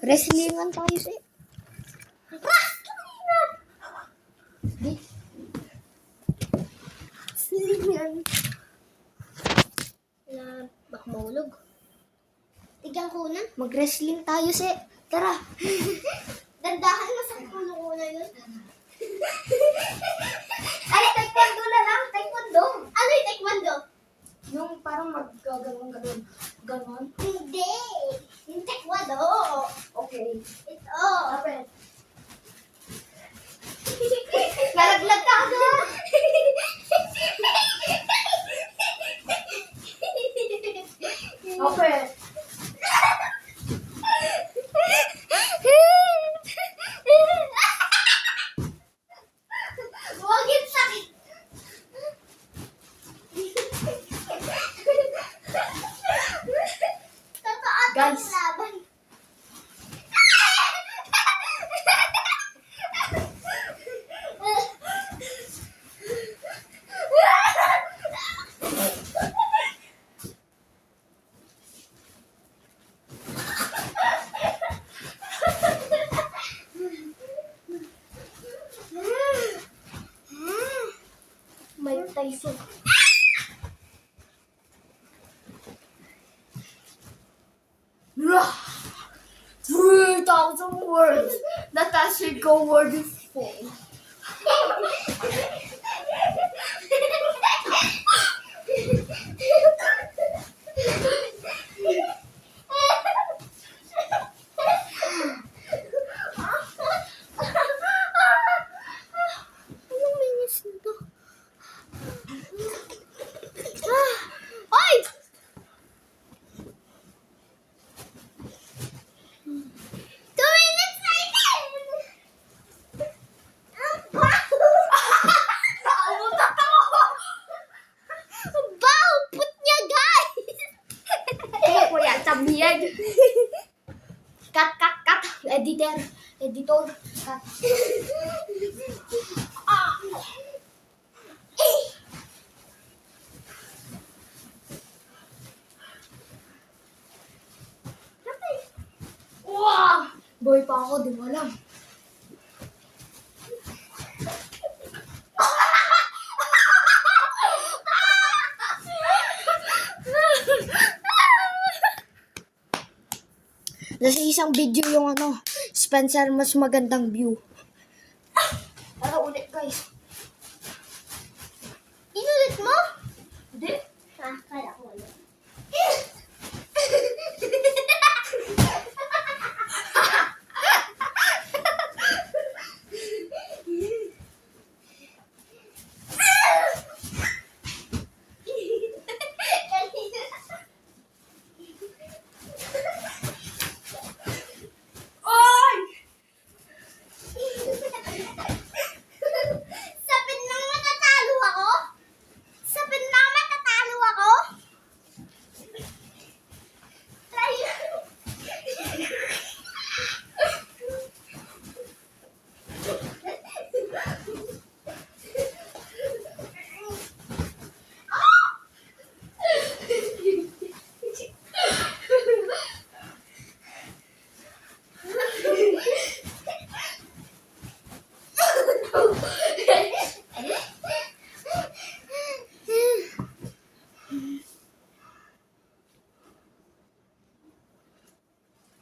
Wrestlingan tayo si. Wrestlingan! Di. Wrestlingan. Baka mahulog. Tigyan ko na. Mag-wrestling tayo si. Tara. Dandahan mo sa kulo-kulo yun. Ay, taekwondo na lang. Taekwondo. Ano yung taekwondo? Yung parang mag-ganon. Ganon. Hindi. Yung taekwondo. Okay. Ito. Dapat. Nalaglag ka na. Okay. Huwag yung sakit. Totoo Guys. ang laban. Mike Tyson. Rah! 3,000 words. That I should go word is full. Anong minis nito? Ay! 2 minutes na itin! Ang baho! Naamutan ako! Ang baho! Put niya, guys! Eh, kuya, sabihan. Cut. Editor. Cut. Wow! Boy pa ako, di mo alam. Nasa isang video yung Spencer mas magandang view. Tara ulit guys. Inulit mo? Hindi. Kala ko wala. Oy! Sapin lang matatalo ako? Sapin lang matatalo ako? Try.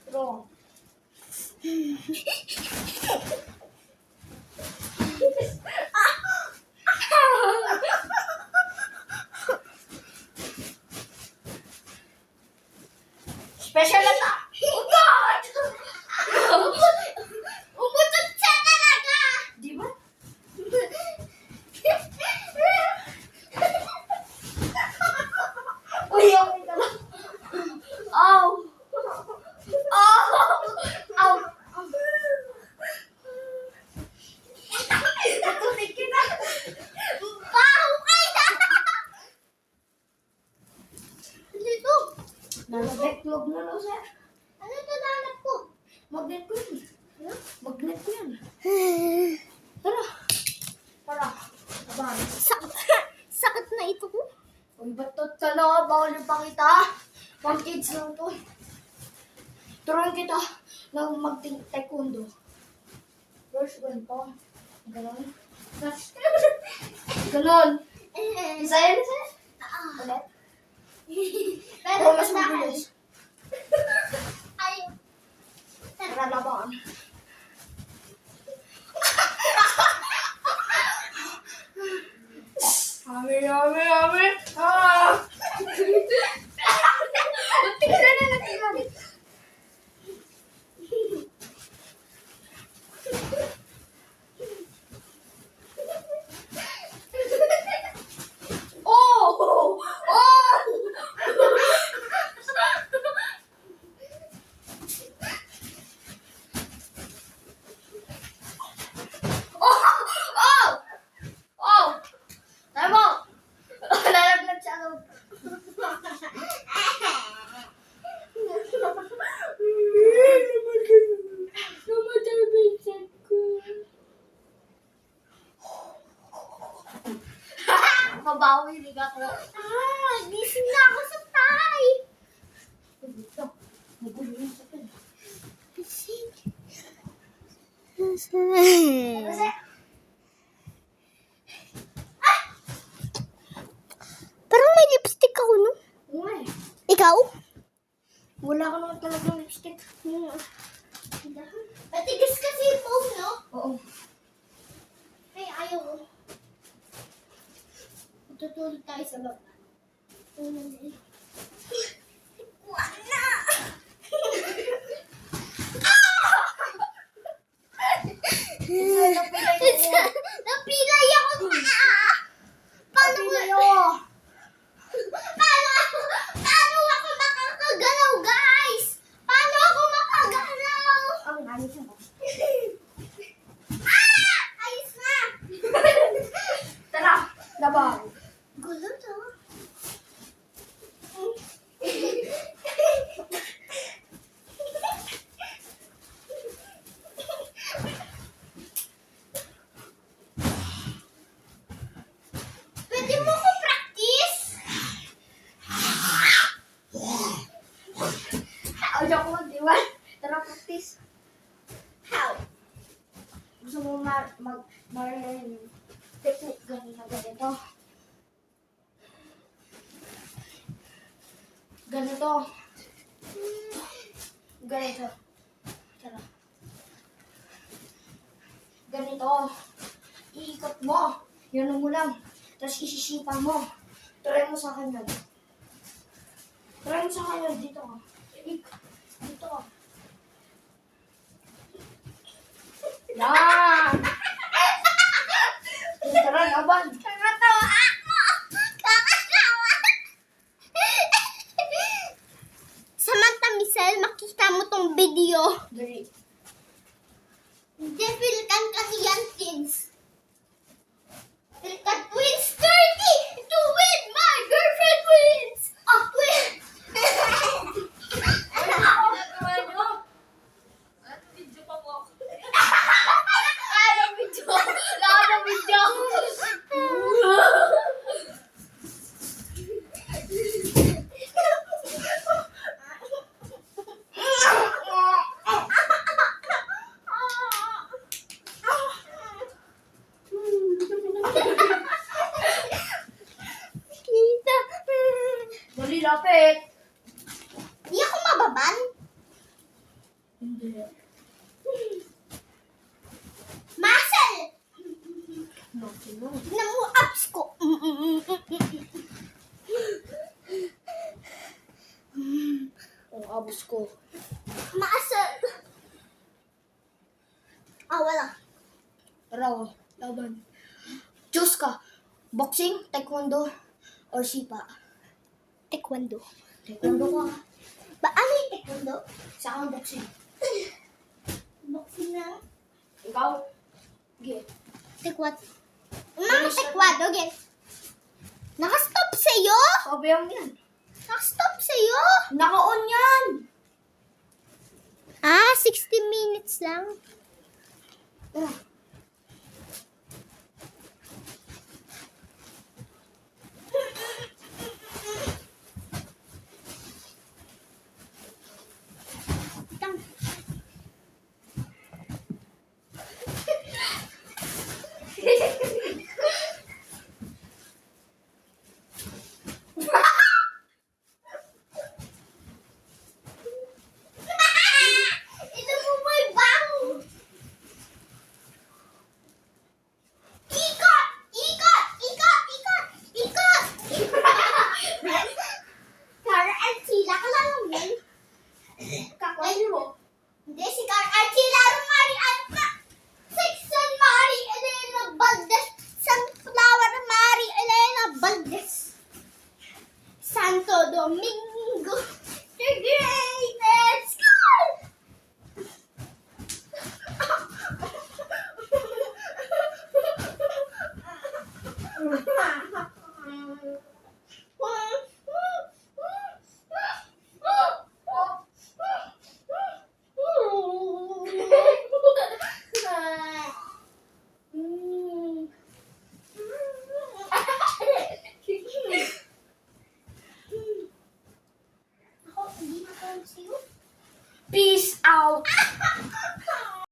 Wrong. Special ata. Oh God! Umutot siya talaga! Di ba? Uy, okay ka lang. Ow! Ow! Ow! Natutik kita. Baho kaya! Dito! Nalabecklog na lang, sir. Ano ito nanap ko? Magnet ko yan. Magnet ko yan. Tara. Tara. Aban. Sakit na ito ko. Uy, ba't ka na? Bawal yung pakita. Pang kids lang to. Turuan kita. na mag-taekwondo. First, ganito. Ganon. Tapos, ganon. Isaya na siya. Ulit. Pero O, mas tandaan. mabilis. Ayaw. Tara, laban. Yummy. Ah! Tingnan na natin. Oh! Oh! Tayo mo! Lalaglag siya ako. Mabawi rin ako. Gising na ako sa tay. Dito. Magulo yung sakit. Kasi, Parang may lipstick ako, no? umay. Ikaw? Wala ka naman talagang lipstick. Matigas kasi yung phone, no? Oo. Ay, ayaw ko. Tutulog tayo sa baba. Wala! Napilay ako! Paano ako makakagalaw, guys? Paano ako makagalaw? Ang ayos ako. Ayos na! Tara! Laban. Gulo to. Pwede mo ko practice? Ayaw ko mag-iwan. Tara, practice. How? Gusto mo technique ganito. Ganito. Tara. Ganito. Iikot mo. Yun mo lang. Tapos isisipa mo. Try mo sa kanya. Dito ka. Dito ka. Yan! Tara, laban. Kakatawa ako! Kakatawa! Samantha, Michelle, makita mo tong video. Dali. Devil kan kasiyan, kids. Pilkat wins 30 to win. My girlfriend wins. Oh, win. Kita. Dali, lapit. Di ako mababan. Hindi. Muscle. Sino? Tignan mo abs ko. Ang abos ko. Muscle. Ah, wala. Tara, laban. Choose ka. Boxing, taekwondo, or sipa. Taekwondo. Taekwondo ka. Ba, ano yung taekwondo? Sa akin, boxing. Boxing lang. Ikaw? Okay. Taekwondo. Mga taekwondo, guys. Nakastop sa'yo? Sabayang yan. Nakastop sa'yo? Naka-on yan. Ah, 60 minutes lang. Tara. Ay, hindi, si Carl Archilaro, Mari Alma. Section Mari Elena Valdez. Sunflower Mari Elena Valdez. Santo Domingo. The greatest school.